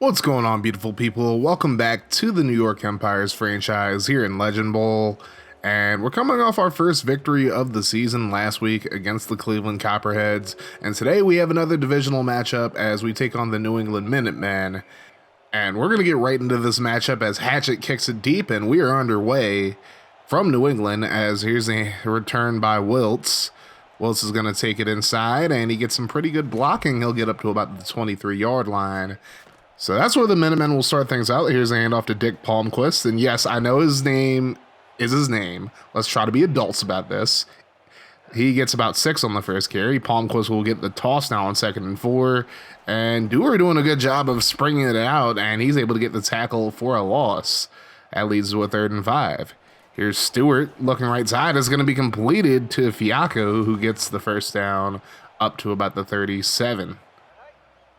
What's going on, beautiful people? Welcome back to the New York Empires franchise here in Legend Bowl. And we're coming off our first victory of the season last week against the Cleveland Copperheads. And today we have another divisional matchup as we take on the New England Minutemen. And we're going to get right into this matchup as Hatchet kicks it deep, and we are underway from New England as here's a return by Wiltz. Wiltz is going to take it inside, and he gets some pretty good blocking. He'll get up to about the 23-yard line. So that's where the Minutemen will start things out. Here's a handoff to Dick Palmquist. And yes, I know his name is his name. Let's try to be adults about this. He gets about 6 on the first carry. Palmquist will get the toss now on 2nd and 4. And Dewar doing a good job of springing it out, and he's able to get the tackle for a loss. That leads to a 3rd and 5. Here's Stewart looking right side. It's going to be completed to Fiacco, who gets the first down up to about the 37.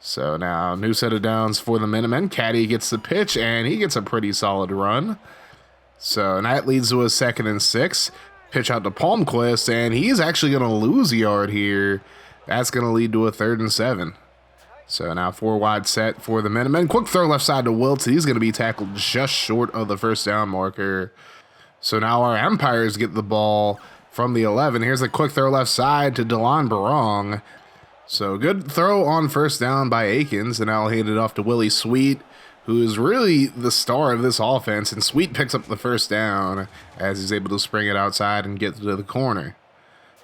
So now, new set of downs for the Minutemen. Caddy gets the pitch, and he gets a pretty solid run. So that leads to a 2nd and 6. Pitch out to Palmquist, and he's actually going to lose a yard here. That's going to lead to a 3rd and 7. So now 4 wide set for the Minutemen. Quick throw left side to Wiltz. He's going to be tackled just short of the first down marker. So now our Empires get the ball from the 11. Here's a quick throw left side to DeLon Barong. So good throw on first down by Akins, and I'll hand it off to Willie Sweet, who is really the star of this offense, and Sweet picks up the first down as he's able to spring it outside and get to the corner.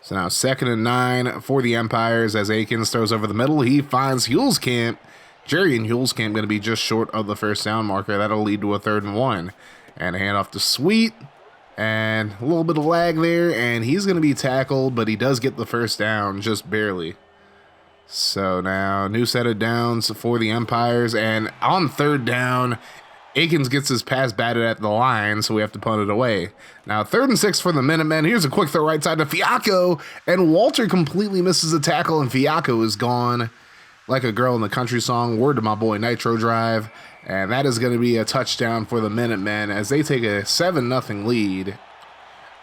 So now 2nd and 9 for the Empires as Akins throws over the middle. He finds Hulskamp. Jerry and Hulskamp going to be just short of the first down marker. That'll lead to a 3rd and 1. And a handoff to Sweet, and a little bit of lag there, and he's going to be tackled, but he does get the first down just barely. So now, new set of downs for the Empires, and on 3rd down, Akins gets his pass batted at the line, so we have to punt it away. Now, 3rd and 6 for the Minutemen. Here's a quick throw right side to Fiacco, and Walter completely misses a tackle, and Fiacco is gone like a girl in the country song. Word to my boy Nitro Drive, and that is going to be a touchdown for the Minutemen as they take a 7-0 lead.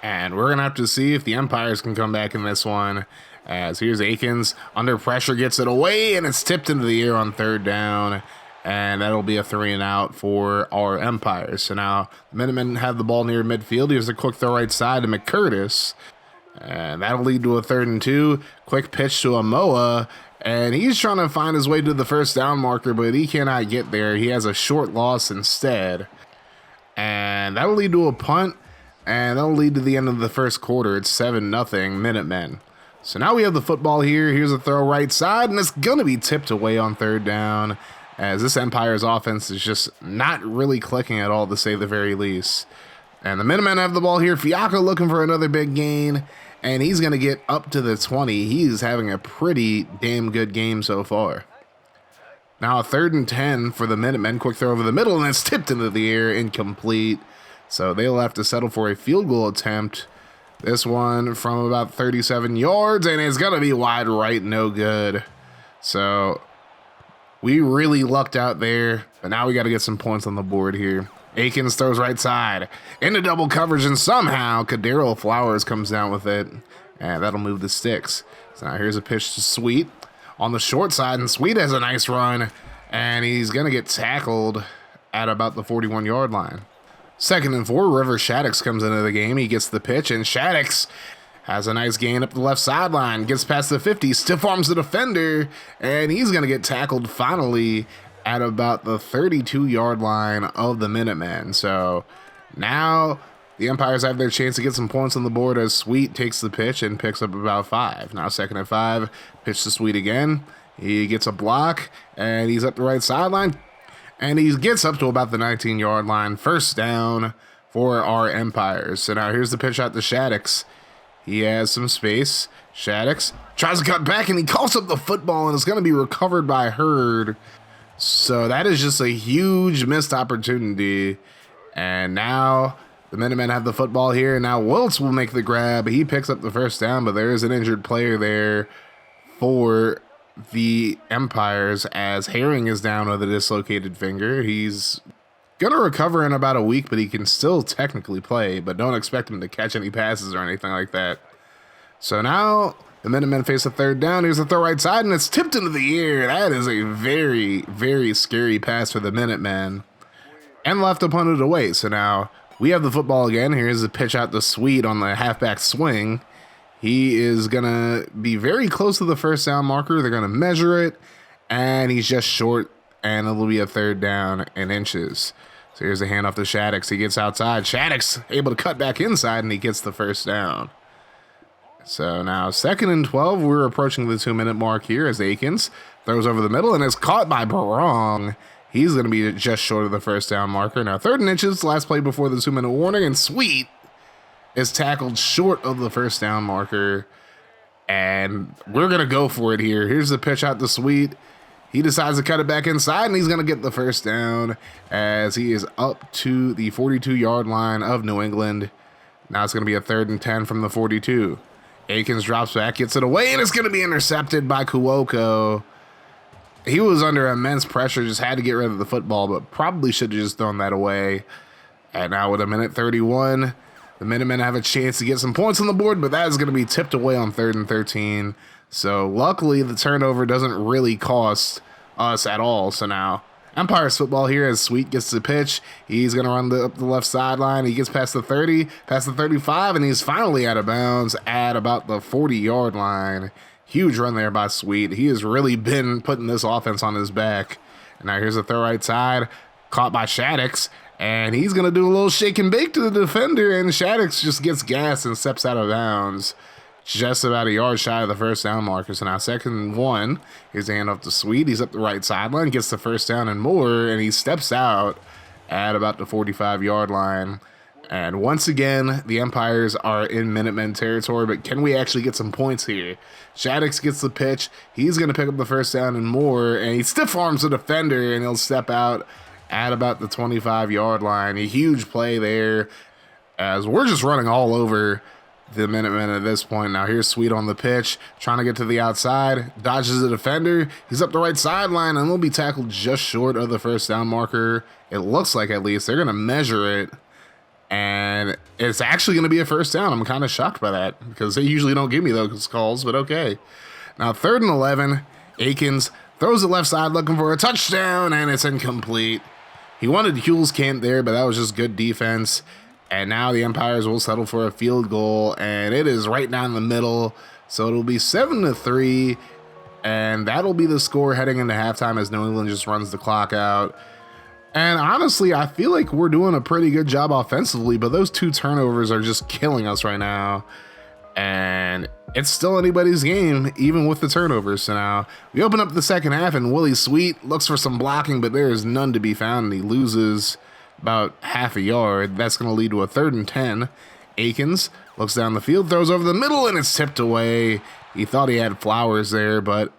And we're going to have to see if the Empires can come back in this one. As here's Akins, under pressure, gets it away, and it's tipped into the air on 3rd down, and that'll be a 3 and out for our Empires. So now the Minutemen have the ball near midfield. Here's a quick throw right side to McCurtis, and that'll lead to a 3rd and 2. Quick pitch to Amoa, and he's trying to find his way to the first down marker, but he cannot get there. He has a short loss instead, and that'll lead to a punt, and that'll lead to the end of the first quarter. It's 7-0 Minutemen. So now we have the football here. Here's a throw right side, and it's going to be tipped away on 3rd down as this Empire's offense is just not really clicking at all, to say the very least. And the Minutemen have the ball here. Fiacco looking for another big gain, and he's going to get up to the 20. He's having a pretty damn good game so far. Now a 3rd and 10 for the Minutemen. Quick throw over the middle, and it's tipped into the air, incomplete. So they'll have to settle for a field goal attempt. This one from about 37 yards, and it's going to be wide right, no good. So we really lucked out there, but now we got to get some points on the board here. Akins throws right side into double coverage, and somehow Kadero Flowers comes down with it, and that'll move the sticks. So now here's a pitch to Sweet on the short side, and Sweet has a nice run, and he's going to get tackled at about the 41-yard line. 2nd and 4, River Shaddix comes into the game. He gets the pitch, and Shaddix has a nice gain up the left sideline. Gets past the 50, stiff arms the defender, and he's going to get tackled finally at about the 32-yard line of the Minutemen. So now the Empires have their chance to get some points on the board as Sweet takes the pitch and picks up about 5. Now 2nd and 5, pitch to Sweet again. He gets a block, and he's up the right sideline. And he gets up to about the 19-yard line. First down for our Empires. So now here's the pitch out to Shaddix. He has some space. Shaddix tries to cut back, and he calls up the football, and it's going to be recovered by Hurd. So that is just a huge missed opportunity. And now the Minutemen have the football here. Now Wiltz will make the grab. He picks up the first down, but there is an injured player there for the Empires as Herring is down with a dislocated finger. He's going to recover in about a week, but he can still technically play, but don't expect him to catch any passes or anything like that. So now The Minutemen face a third down. Here's the throw right side, and it's tipped into the air. That is a very, very scary pass for the Minutemen. And left opponent away. So now we have the football again. Here's the pitch out to Sweet on the halfback swing. He is going to be very close to the first down marker. They're going to measure it, and he's just short, and it'll be a third down in inches. So here's a handoff to Shaddix. He gets outside. Shaddix able to cut back inside, and he gets the first down. So now 2nd and 12. We're approaching the 2-minute mark here as Akins throws over the middle and is caught by Barong. He's going to be just short of the first down marker. Now 3rd and inches, last play before the 2-minute warning, and Sweet is tackled short of the first down marker. And we're going to go for it here. Here's the pitch out to Sweet. He decides to cut it back inside, and he's going to get the first down as he is up to the 42-yard line of New England. Now it's going to be a 3rd and 10 from the 42. Akins drops back, gets it away, and it's going to be intercepted by Kuoko. He was under immense pressure, just had to get rid of the football, but probably should have just thrown that away. And now with a minute 31, the Minutemen have a chance to get some points on the board, but that is going to be tipped away on 3rd and 13. So luckily, the turnover doesn't really cost us at all. So now Empire's football here as Sweet gets the pitch. He's going to run up the left sideline. He gets past the 30, past the 35, and he's finally out of bounds at about the 40-yard line. Huge run there by Sweet. He has really been putting this offense on his back. And now here's a throw right side, caught by Shaddix, and he's going to do a little shake and bake to the defender, and Shaddix just gets gassed and steps out of bounds. Just about a yard shy of the first down marker. So now 2nd and 1. Here's the handoff to Sweet. He's up the right sideline, gets the first down and more, and he steps out at about the 45-yard line. And once again, the Empires are in Minutemen territory, but can we actually get some points here? Shaddix gets the pitch. He's going to pick up the first down and more, and he stiff arms the defender, and he'll step out at about the 25-yard line. A huge play there as we're just running all over the Minutemen at this point. Now here's Sweet on the pitch, trying to get to the outside, dodges the defender. He's up the right sideline, and he'll be tackled just short of the first down marker. It looks like, at least. They're going to measure it, and it's actually going to be a first down. I'm kind of shocked by that because they usually don't give me those calls, but okay. Now 3rd and 11. Akins throws it left side looking for a touchdown, and it's incomplete. He wanted Huell's camp there, but that was just good defense. And now the Empires will settle for a field goal, and it is right down the middle. So it'll be 7-3, and that'll be the score heading into halftime as New England just runs the clock out. And honestly, I feel like we're doing a pretty good job offensively, but those 2 turnovers are just killing us right now. And it's still anybody's game, even with the turnovers. So now we open up the second half, and Willie Sweet looks for some blocking, but there is none to be found, and he loses about half a yard. That's going to lead to a 3rd and 10. Akins looks down the field, throws over the middle, and it's tipped away. He thought he had Flowers there, but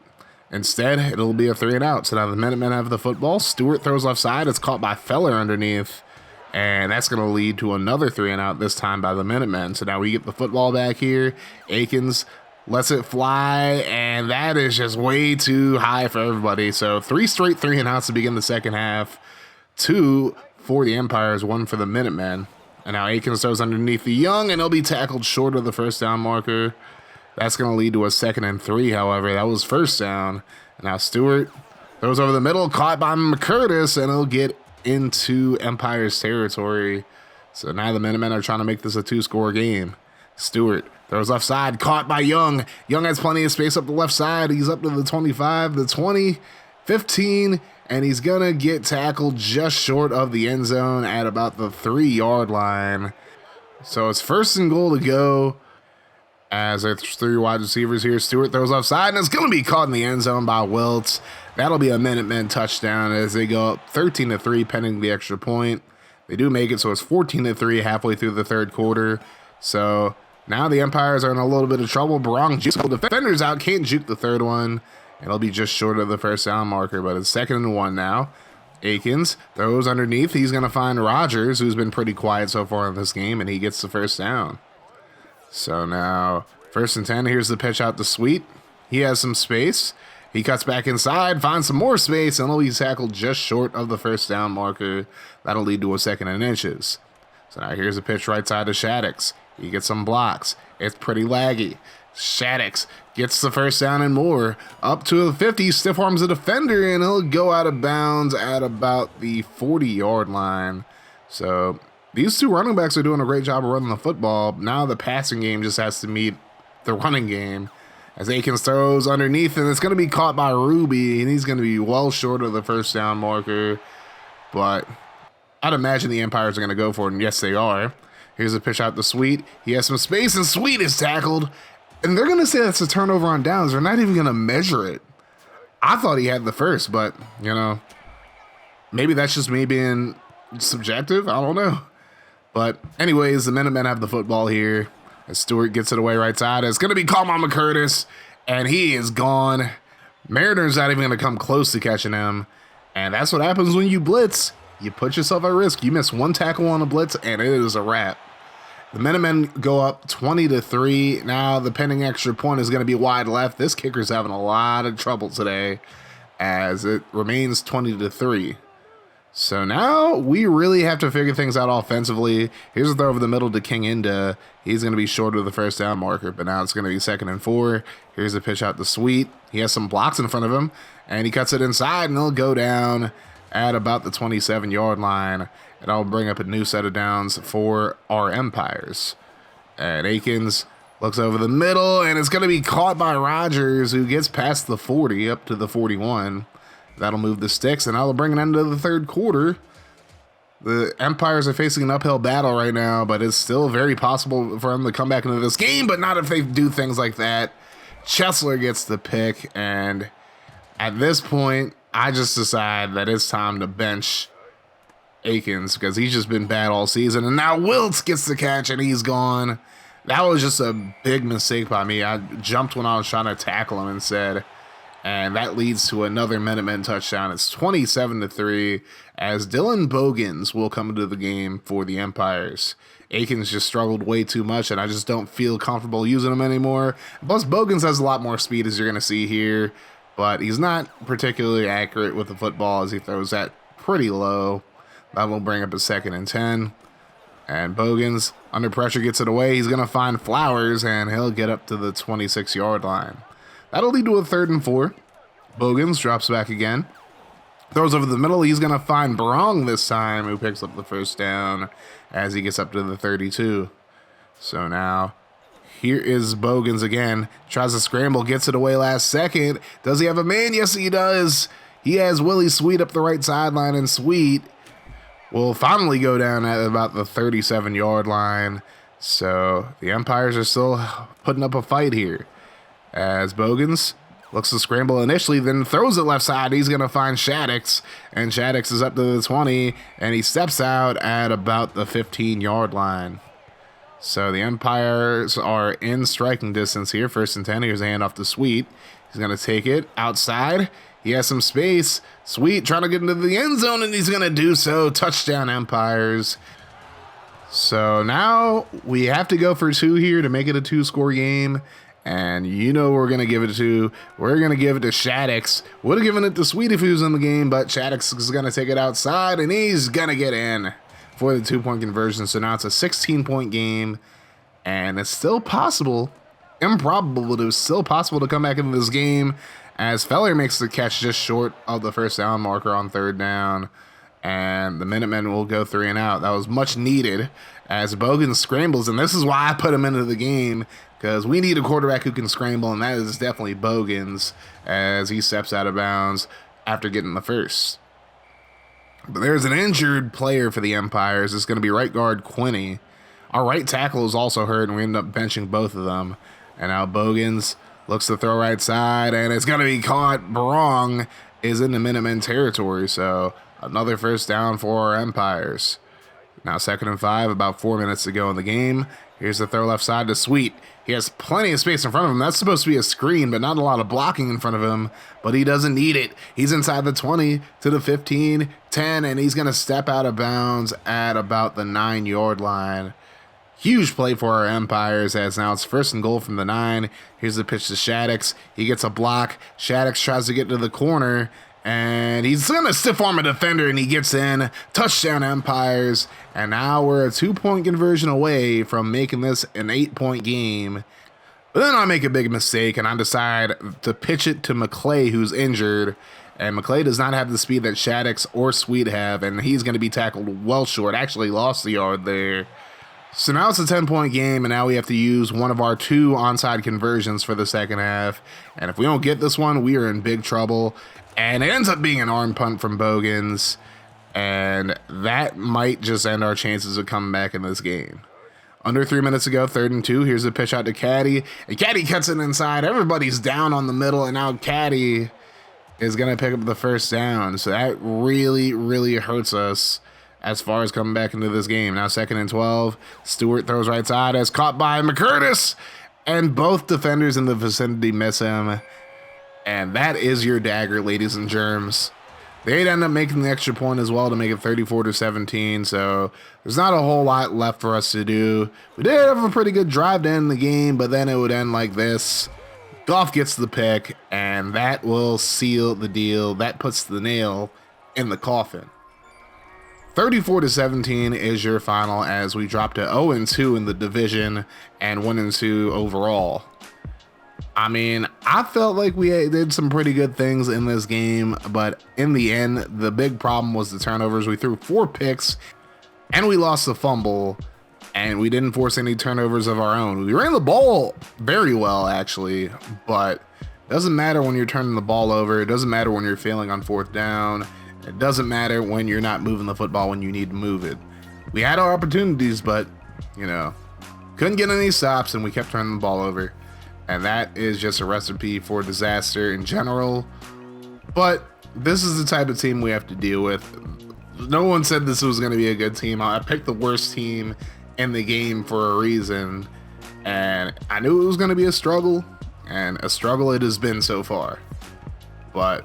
instead it'll be a 3 and out. So now the Minutemen have the football. Stewart throws left side. It's caught by Feller underneath, and that's going to lead to another 3 and out, this time by the Minutemen. So now we get the football back here. Akins lets it fly, and that is just way too high for everybody. So 3 straight 3 and outs to begin the second half. 2 for the Empires, 1 for the Minutemen. And now Akins throws underneath the Young, and he'll be tackled short of the first down marker. That's going to lead to a 2nd and 3, however. That was first down. And now Stewart throws over the middle, caught by McCurtis, and he'll get into Empire's territory. So now the Minutemen are trying to make this a 2-score game. Stewart throws left side, caught by Young. Young has plenty of space up the left side. He's up to the 25, the 20, 15, and he's going to get tackled just short of the end zone at about the 3-yard line. So it's 1st and goal to go as there's 3 wide receivers here. Stewart throws offside, and it's going to be caught in the end zone by Wiltz. That'll be a Minutemen touchdown as they go up 13-3 pending the extra point. They do make it, so it's 14-3 halfway through the 3rd quarter. So now the Empires are in a little bit of trouble. Barong jukes the defenders out, can't juke the 3rd one. It'll be just short of the first down marker, but it's 2nd and 1 now. Akins throws underneath. He's going to find Rogers, who's been pretty quiet so far in this game, and he gets the first down. So now 1st and 10. Here's the pitch out to Sweet. He has some space. He cuts back inside, finds some more space, and he'll be tackled just short of the first down marker. That'll lead to a 2nd and inches. So now here's a pitch right side to Shaddix. He gets some blocks. It's pretty laggy. Shaddix gets the first down and more. Up to the 50, stiff arms the defender, and he'll go out of bounds at about the 40-yard line. So these two running backs are doing a great job of running the football. Now the passing game just has to meet the running game. As Akins throws underneath, and it's going to be caught by Ruby, and he's going to be well short of the first down marker. But I'd imagine the Empires are going to go for it, and yes, they are. Here's a pitch out to Sweet. He has some space, and Sweet is tackled. And they're going to say that's a turnover on downs. They're not even going to measure it. I thought he had the first, but, you know, maybe that's just me being subjective. I don't know. But anyways, the Minutemen have the football here. As Stewart gets it away right side. It's going to be called on McCurtis, and he is gone. Mariner's not even going to come close to catching him. And that's what happens when you blitz. You put yourself at risk. You miss one tackle on a blitz, and it is a wrap. The Minutemen go up 20-3. Now the pending extra point is going to be wide left. This kicker's having a lot of trouble today as it remains 20-3. So now we really have to figure things out offensively. Here's a throw over the middle to King Inda. He's going to be short of the first down marker, but now it's going to be 2nd and 4. Here's a pitch out to Sweet. He has some blocks in front of him, and he cuts it inside, and he'll go down at about the 27-yard line. And I'll bring up a new set of downs for our Empires. And Akins looks over the middle, and it's going to be caught by Rogers, who gets past the 40 up to the 41. That'll move the sticks, and I'll bring it into the third quarter. The Empires are facing an uphill battle right now, but it's still very possible for them to come back into this game, but not if they do things like that. Chesler gets the pick, and at this point, I just decide that it's time to bench Akins because he's just been bad all season. And now Wiltz gets the catch, and he's gone. That was just a big mistake by me. I jumped when I was trying to tackle him instead. And that leads to another Minutemen touchdown. It's 27-3 as Dylan Bogans will come into the game for the Empires. Akins just struggled way too much, and I just don't feel comfortable using him anymore. Plus, Bogans has a lot more speed, as you're going to see here, but he's not particularly accurate with the football as he throws that pretty low. That will bring up a 2nd and 10. And Bogans, under pressure, gets it away. He's going to find Flowers, and he'll get up to the 26-yard line. That'll lead to a 3rd and 4. Bogans drops back again. Throws over the middle. He's going to find Barong this time, who picks up the first down as he gets up to the 32. So now, here is Bogans again. Tries to scramble, gets it away last second. Does he have a man? Yes, he does. He has Willie Sweet up the right sideline, and Sweet will finally go down at about the 37-yard line. So the Empires are still putting up a fight here. As Bogans looks to scramble initially, then throws it left side. He's going to find Shaddix, and Shaddix is up to the 20, and he steps out at about the 15-yard line. So the Empires are in striking distance here. 1st and 10. Here's a handoff to Sweet. He's going to take it outside. He has some space. Sweet trying to get into the end zone, and he's going to do so. Touchdown, Empires. So now we have to go for 2 here to make it a 2-score game. And you know we're going to give it to. We're going to give it to Shaddix. Would have given it to Sweet if he was in the game, but Shaddix is going to take it outside, and he's going to get in for the 2-point conversion. So now it's a 16-point game, and it's still possible, improbable, but it was still possible to come back into this game as Feller makes the catch just short of the first down marker on 3rd down. And the Minutemen will go 3 and out. That was much needed as Bogan scrambles, and this is why I put him into the game, because we need a quarterback who can scramble, and that is definitely Bogans as he steps out of bounds after getting the first. But there's an injured player for the Empires. It's going to be right guard Quinney. Our right tackle is also hurt, and we end up benching both of them. And now Bogans looks to throw right side, and it's going to be caught. Barong is in the Minutemen territory, so another first down for our Empires. Now 2nd and 5, about 4 minutes to go in the game. Here's the throw left side to Sweet. He has plenty of space in front of him. That's supposed to be a screen, but not a lot of blocking in front of him. But he doesn't need it. He's inside the 20 to the 15, 10, and he's going to step out of bounds at about the 9-yard line. Huge play for our Empires as now it's 1st and goal from the 9. Here's the pitch to Shaddix. He gets a block. Shaddix tries to get to the corner, and he's going to stiff arm a defender, and he gets in. Touchdown, Empires. And now we're a 2-point conversion away from making this an 8-point game. But then I make a big mistake and I decide to pitch it to McClay, who's injured. And McClay does not have the speed that Shaddix or Sweet have, and he's going to be tackled well short. Actually lost the yard there. So now it's a 10-point game, and now we have to use one of our 2 onside conversions for the second half. And if we don't get this one, we are in big trouble. And it ends up being an arm punt from Bogans, and that might just end our chances of coming back in this game. Under 3 minutes ago, 3rd and 2. Here's a pitch out to Caddy, and Caddy cuts it inside. Everybody's down on the middle, and now Caddy is going to pick up the first down. So that really, really hurts us as far as coming back into this game. Now 2nd and 12. Stewart throws right side as caught by McCurtis, and both defenders in the vicinity miss him. And that is your dagger, ladies and germs. They'd end up making the extra point as well to make it 34-17. So there's not a whole lot left for us to do. We did have a pretty good drive to end the game, but then it would end like this. Goff gets the pick, and that will seal the deal. That puts the nail in the coffin. 34-17 is your final as we drop to 0-2 in the division and 1-2 overall. I mean, I felt like we did some pretty good things in this game, but in the end, the big problem was the turnovers. We threw 4 picks, and we lost the fumble. And we didn't force any turnovers of our own. We ran the ball very well, actually, but it doesn't matter when you're turning the ball over. It doesn't matter when you're failing on 4th down. It doesn't matter when you're not moving the football when you need to move it. We had our opportunities, but, couldn't get any stops, and we kept turning the ball over. And that is just a recipe for disaster in general. But this is the type of team we have to deal with. No one said this was going to be a good team. I picked the worst team in the game for a reason, and I knew it was going to be a struggle, and a struggle it has been so far. But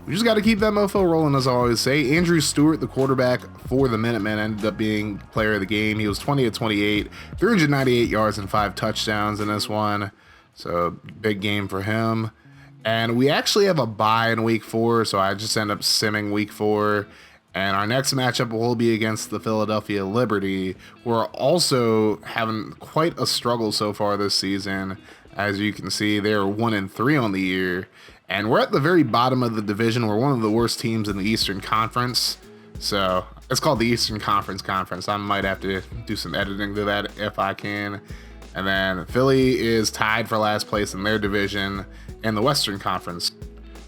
we just got to keep that mofo rolling, as I always say. Andrew Stewart, the quarterback for the Minutemen, ended up being player of the game. He was 20 of 28, 398 yards and 5 touchdowns in this one. So big game for him. And we actually have a bye in week 4, so I just end up simming week 4. And our next matchup will be against the Philadelphia Liberty, who are also having quite a struggle so far this season. As you can see, they're 1-3 on the year. And we're at the very bottom of the division. We're one of the worst teams in the Eastern Conference. So it's called the Eastern Conference. I might have to do some editing to that if I can. And then Philly is tied for last place in their division in the Western Conference.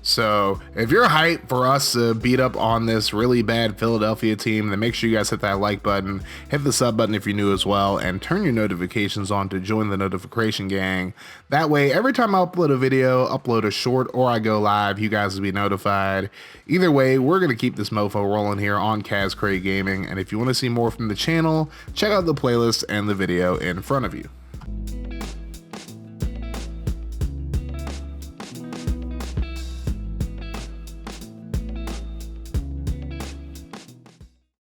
So if you're hyped for us to beat up on this really bad Philadelphia team, then make sure you guys hit that like button, hit the sub button if you're new as well, and turn your notifications on to join the notification gang. That way, every time I upload a video, upload a short, or I go live, you guys will be notified. Either way, we're going to keep this mofo rolling here on Kaz Craig Gaming, and if you want to see more from the channel, check out the playlist and the video in front of you.